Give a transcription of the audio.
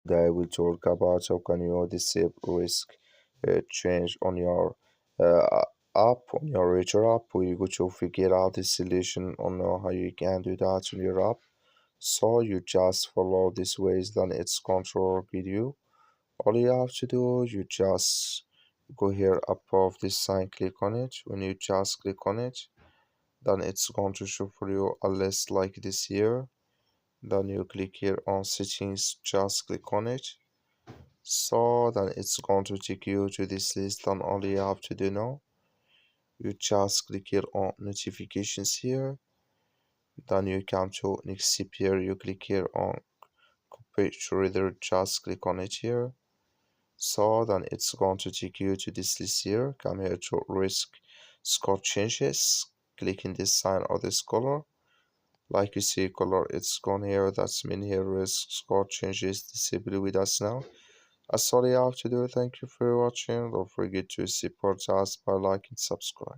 Today I will talk about how can you disable risk change on your uh, app, on your Reacher app. We go to figure out the solution on how you can do that on your app. So you just follow these ways, then it's control video. All you have to do, you just go here above this sign, click on it. When you just click on it, then it's going to show for you a list like this here. Then you click here on settings, just click on it. So then it's going to take you to this list. Then all you have to do now, you just click here on notifications here. Then you come to next step here, you click here on page reader, just click on it here. So then it's going to take you to this list here. Come here to risk score changes, click in this sign or this color. Like you see color, it's gone here. That's mean here risk score changes disable with us now. That's all you have to do. Thank you for watching. Don't forget to support us by liking and subscribe.